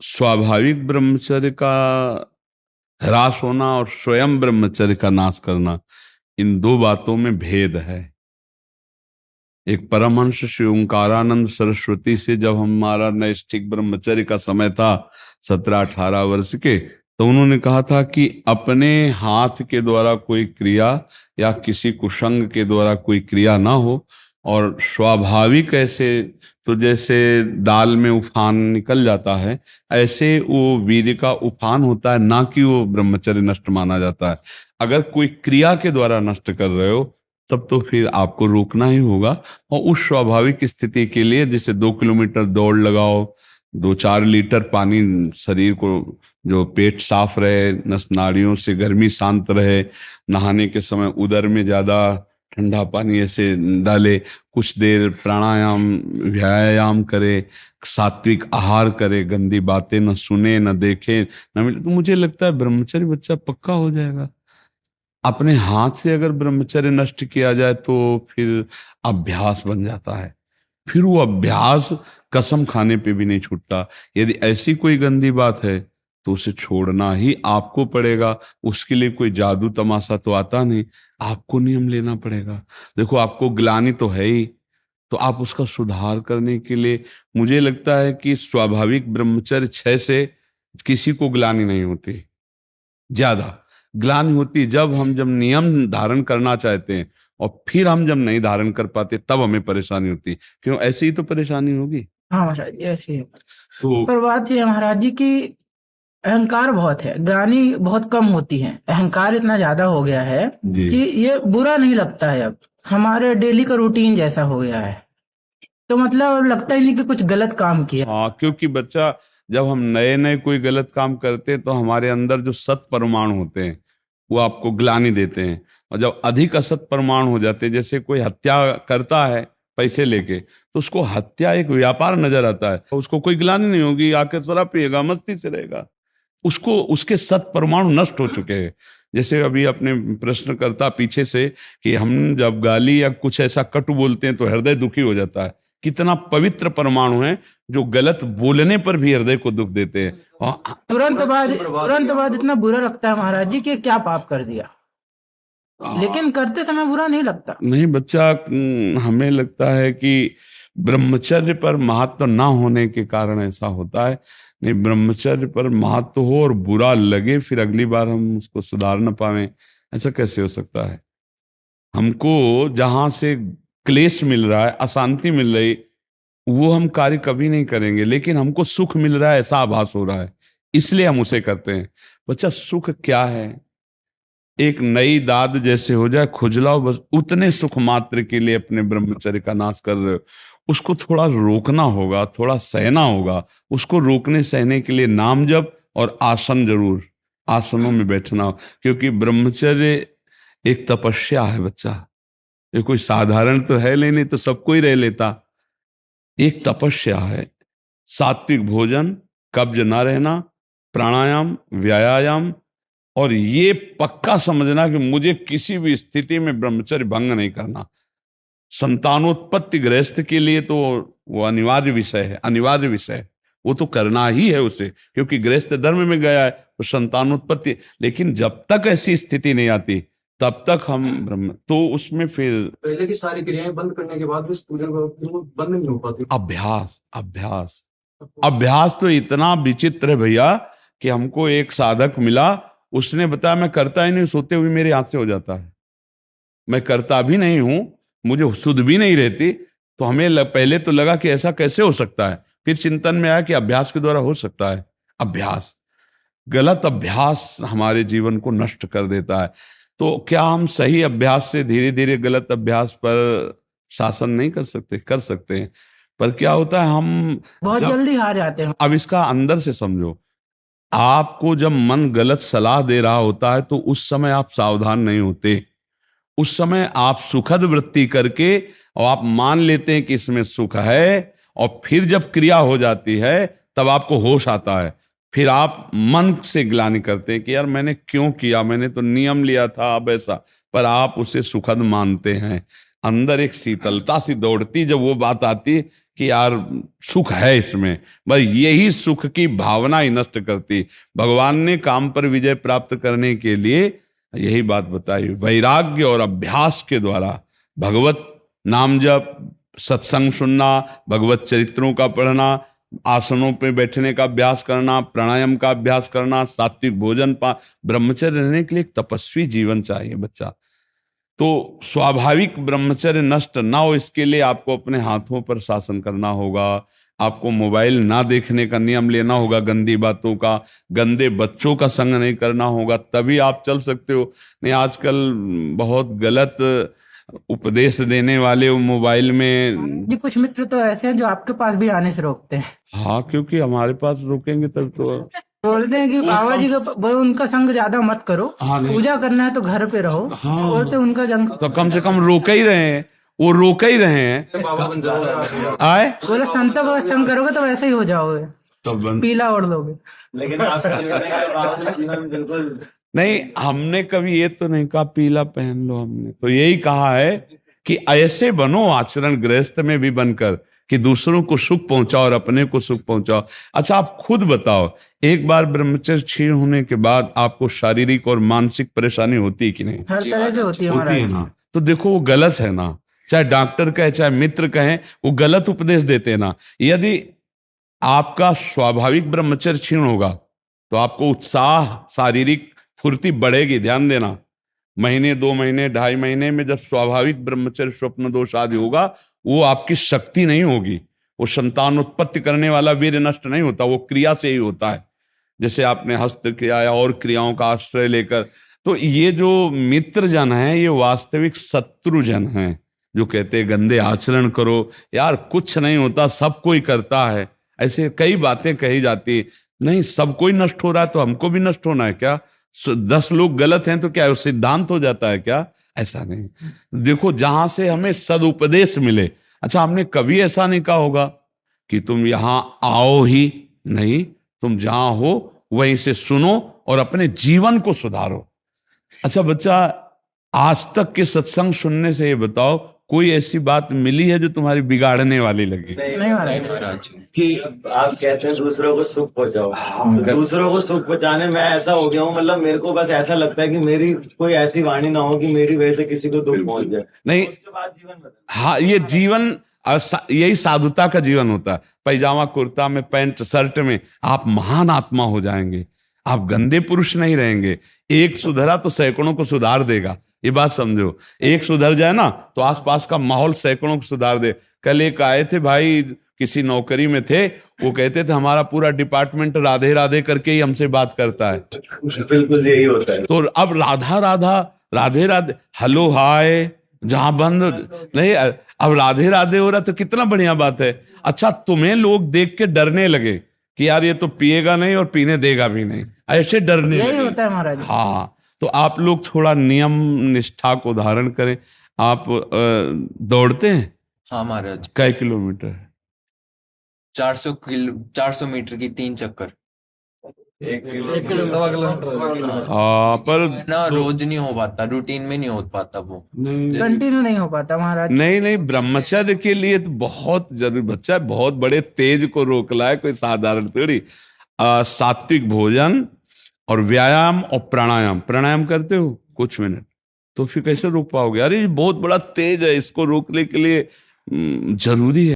स्वाभाविक ब्रह्मचर्य का ह्रास होना और स्वयं ब्रह्मचर्य का नाश करना, इन दो बातों में भेद है। एक परमहंस श्री ओंकारानंद सरस्वती से जब हमारा नैष्ठिक ब्रह्मचर्य का समय था 17-18 वर्ष के, तो उन्होंने कहा था कि अपने हाथ के द्वारा कोई क्रिया या किसी कुसंग के द्वारा कोई क्रिया ना हो, और स्वाभाविक ऐसे, तो जैसे दाल में उफान निकल जाता है ऐसे वो वीर्य का उफान होता है, ना कि वो ब्रह्मचर्य नष्ट माना जाता है। अगर कोई क्रिया के द्वारा नष्ट कर रहे हो तब तो फिर आपको रोकना ही होगा। और उस स्वाभाविक स्थिति के लिए जैसे 2 किलोमीटर दौड़ लगाओ, 2-4 लीटर पानी शरीर को, जो पेट साफ रहे, नस नाड़ियों से गर्मी शांत रहे, नहाने के समय उदर में ज़्यादा ठंडा पानी ऐसे डाले, कुछ देर प्राणायाम व्यायाम करे, सात्विक आहार करे, गंदी बातें न सुने न देखे न मिले, तो मुझे लगता है ब्रह्मचर्य बच्चा पक्का हो जाएगा। अपने हाथ से अगर ब्रह्मचर्य नष्ट किया जाए तो फिर अभ्यास बन जाता है, फिर वो अभ्यास कसम खाने पे भी नहीं छूटता। यदि ऐसी कोई गंदी बात है तो उसे छोड़ना ही आपको पड़ेगा। उसके लिए कोई जादू तमाशा तो आता नहीं, आपको नियम लेना पड़ेगा। देखो आपको ग्लानि तो है ही, तो आप उसका सुधार करने के लिए, मुझे लगता है कि स्वाभाविक ब्रह्मचर्य 6 से किसी को ग्लानि नहीं होती। ज्यादा ग्लानि होती जब नियम धारण करना चाहते हैं और फिर हम जब नहीं धारण कर पाते तब हमें परेशानी होती। क्यों? ऐसे ही तो परेशानी होगी। हाँ महाराज जी, ऐसे ही। तो पर बात ये है महाराज जी की अहंकार बहुत है, ग्लानि बहुत कम होती है। अहंकार इतना ज्यादा हो गया है जी कि ये बुरा नहीं लगता है, अब हमारे डेली का रूटीन जैसा हो गया है। तो मतलब लगता ही नहीं कि कुछ गलत काम किया। हाँ, क्योंकि बच्चा, जब हम नए नए कोई गलत काम करते हैं तो हमारे अंदर जो सत परमाणु होते हैं वो आपको ग्लानि देते हैं, और जब अधिक असत परमाणु हो जाते हैं, जैसे कोई हत्या करता है पैसे लेके, तो उसको हत्या एक व्यापार नजर आता है, उसको कोई ग्लानि नहीं होगी, आकर शराब पिएगा, मस्ती से रहेगा। उसको उसके सत परमाणु नष्ट हो चुके हैं। जैसे अभी अपने प्रश्न करता पीछे से कि हम जब गाली या कुछ ऐसा कटु बोलते हैं तो हृदय दुखी हो जाता है। कितना पवित्र परमाणु है जो गलत बोलने पर भी हृदय को दुख देते हैं। तुरंत बाद इतना बुरा लगता है महाराज जी कि क्या पाप कर दिया, लेकिन करते समय बुरा नहीं लगता। नहीं बच्चा, हमें लगता है कि ब्रह्मचर्य पर महत्व ना होने के कारण ऐसा होता है। नहीं, ब्रह्मचर्य पर महत्व हो और बुरा लगे फिर अगली बार हम उसको सुधार न पाए, ऐसा कैसे हो सकता है? हमको जहां से क्लेश मिल रहा है, अशांति मिल रही, वो हम कार्य कभी नहीं करेंगे, लेकिन हमको सुख मिल रहा है ऐसा आभास हो रहा है, इसलिए हम उसे करते हैं। बच्चा, सुख क्या है? एक नई दाद जैसे हो जाए, खुजलाओ, बस उतने सुख मात्र के लिए अपने ब्रह्मचर्य का नाश कर रहे हो। उसको थोड़ा रोकना होगा, थोड़ा सहना होगा। उसको रोकने सहने के लिए नाम जप और आसन, जरूर आसनों में बैठना हो, क्योंकि ब्रह्मचर्य एक तपस्या है बच्चा। ये कोई साधारण तो है नहीं तो सबको ही रह लेता। एक तपस्या है। सात्विक भोजन, कब्ज ना रहना, प्राणायाम व्यायाम, और ये पक्का समझना कि मुझे किसी भी स्थिति में ब्रह्मचर्य भंग नहीं करना। संतानोत्पत्ति गृहस्थ के लिए तो वो अनिवार्य विषय है, अनिवार्य विषय है, वो तो करना ही है उसे, क्योंकि गृहस्थ धर्म में गया है तो संतानोत्पत्ति। लेकिन जब तक ऐसी स्थिति नहीं आती तब तक हम ब्रह्म, तो उसमें फिर पहले की सारी क्रियाएं बंद करने के बाद भी पूजा बंद नहीं हो पाती। अभ्यास अभ्यास अभ्यास तो इतना विचित्र है भैया कि हमको एक साधक मिला, उसने बताया मैं करता ही नहीं, सोते हुए मेरे हाथ से हो जाता है, मैं करता भी नहीं हूं, मुझे सुध भी नहीं रहती। तो हमें पहले तो लगा कि ऐसा कैसे हो सकता है, फिर चिंतन में आया कि अभ्यास के द्वारा हो सकता है। अभ्यास, गलत अभ्यास हमारे जीवन को नष्ट कर देता है। तो क्या हम सही अभ्यास से धीरे धीरे गलत अभ्यास पर शासन नहीं कर सकते? कर सकते हैं, पर क्या होता है हम बहुत जल्दी हार जाते हैं। अब इसका अंदर से समझो। आपको जब मन गलत सलाह दे रहा होता है तो उस समय आप सावधान नहीं होते। उस समय आप सुखद वृत्ति करके और आप मान लेते हैं कि इसमें सुख है, और फिर जब क्रिया हो जाती है तब आपको होश आता है। फिर आप मन से ग्लानि करते हैं कि यार मैंने क्यों किया, मैंने तो नियम लिया था, अब ऐसा। पर आप उसे सुखद मानते हैं। अंदर एक शीतलता सी दौड़ती जब वो बात आती कि यार सुख है इसमें, बस यही सुख की भावना ही नष्ट करती। भगवान ने काम पर विजय प्राप्त करने के लिए यही बात बताई, वैराग्य और अभ्यास के द्वारा भगवत नाम जप, सत्संग सुनना, भगवत चरित्रों का पढ़ना, आसनों पे बैठने का अभ्यास करना, प्राणायाम का अभ्यास करना, सात्विक भोजन ब्रह्मचर्य रहने के लिए एक तपस्वी जीवन चाहिए बच्चा। तो स्वाभाविक ब्रह्मचर्य नष्ट ना हो इसके लिए आपको अपने हाथों पर शासन करना होगा, आपको मोबाइल ना देखने का नियम लेना होगा, गंदी बातों का, गंदे बच्चों का संग नहीं करना होगा, तभी आप चल सकते हो। नहीं आजकल बहुत गलत उपदेश देने वाले मोबाइल में। जी कुछ मित्र तो ऐसे हैं जो आपके पास भी आने से रोकते हैं। हाँ, क्योंकि हमारे पास रोकेंगे तब तो। बोलते हैं कि बाबा जी का उनका संग ज्यादा मत करो, हाँ, नहीं। पूजा करना है तो घर पे रहो। हाँ। बोलते उनका जंग तो कम से कम रोक ही रहे हैं, वो रोक ही रहे हैं। बाबा बन जाओगे। आए बोले संतों का संग करोगे तो वैसे ही हो जाओगे, तो पीला ओढ़ लोगे। लेकिन आपका जीवन बिल्कुल नहीं, हमने कभी ये तो नहीं कहा पीला पहन लो, हमने तो यही कहा है कि ऐसे बनो आचरण गृहस्थ में भी बनकर कि दूसरों को सुख पहुंचाओ और अपने को सुख पहुंचाओ। अच्छा आप खुद बताओ, एक बार ब्रह्मचर्य क्षीण होने के बाद आपको शारीरिक और मानसिक परेशानी होती है कि नहीं? हर तरह से होती है होती है महाराज। ना। तो देखो वो गलत है ना, चाहे डॉक्टर कहे चाहे मित्र कहें, वो गलत उपदेश देते हैं ना। यदि आपका स्वाभाविक ब्रह्मचर्य क्षीण होगा तो आपको उत्साह, शारीरिक फुर्ती बढ़ेगी। ध्यान देना, महीने 2 महीने 2.5 महीने में जब स्वाभाविक ब्रह्मचर्य स्वप्न दोष आदि होगा, वो आपकी शक्ति नहीं होगी, वो संतान उत्पत्ति करने वाला वीर्य नष्ट नहीं होता, वो क्रिया से ही होता है। जैसे आपने हस्त क्रिया या और क्रियाओं का आश्रय लेकर। तो ये जो मित्र जन हैं ये वास्तविक शत्रु जन हैं, जो कहते हैं गंदे आचरण करो। यार कुछ नहीं होता, सब कोई करता है। ऐसे कई बातें कही जाती, नहीं सब कोई नष्ट हो रहा है तो हमको भी नष्ट होना है क्या? 10 लोग गलत हैं तो क्या वो सिद्धांत हो जाता है क्या? ऐसा नहीं। देखो जहां से हमें सदुपदेश मिले। अच्छा हमने कभी ऐसा नहीं कहा होगा कि तुम यहां आओ ही नहीं, तुम जहां हो वहीं से सुनो और अपने जीवन को सुधारो। अच्छा बच्चा, आज तक के सत्संग सुनने से ये बताओ कोई ऐसी बात मिली है जो तुम्हारी बिगाड़ने वाली लगी? नहीं महाराज। कि आप कहते हैं दूसरों को सुख पहुंचाओ, तो दूसरों को सुख पहुंचाने में ऐसा हो गया हूँ, मतलब मेरे को बस ऐसा लगता है कि मेरी कोई ऐसी वाणी ना हो कि मेरी वजह से किसी को दुख पहुंच जाए, नहीं, उसके बाद जीवन बदल। हाँ ये जीवन यही साधुता का जीवन होता है। पैजामा कुर्ता में, पैंट शर्ट में आप महान आत्मा हो जाएंगे, आप गंदे पुरुष नहीं रहेंगे। एक सुधरा तो सैकड़ों को सुधार देगा, ये बात समझो। एक सुधर जाए ना तो आसपास का माहौल सैकड़ों को सुधार दे। कल एक आए थे भाई, किसी नौकरी में थे, वो कहते थे हमारा पूरा डिपार्टमेंट राधे राधे करके ही हमसे बात करता है। बिल्कुल यही होता है। तो अब राधा राधा, राधे राधे, हेलो हाय जहां बंद नहीं, अब राधे राधे हो रहा तो कितना बढ़िया बात है। अच्छा तुम्हें लोग देख के डरने लगे कि यार ये तो पिएगा नहीं और पीने देगा भी नहीं, ऐसे डरने यही लगे। होता है महाराज। हाँ, तो आप लोग थोड़ा नियम निष्ठा को धारण करें। आप दौड़ते हैं? हाँ महाराज, कई किलोमीटर? 400 मीटर की 3 चक्कर। 1 किलोमीटर। हाँ पर ना रोज नहीं हो पाता, रूटीन में नहीं हो पाता वो। नहीं कंटिन्यू नहीं हो पाता महाराज। नहीं, ब्रह्मचर्य के लिए तो बहुत जरूरी। बच्चा बहुत बड़े तेज को रोक लाए, कोई साधारण थोड़ी। सात्विक भोजन और व्यायाम और प्राणायाम। प्राणायाम करते हो कुछ मिनट तो फिर कैसे रोक पाओगे? अरे ये बहुत बड़ा तेज है, इसको रोकने के लिए जरूरी है।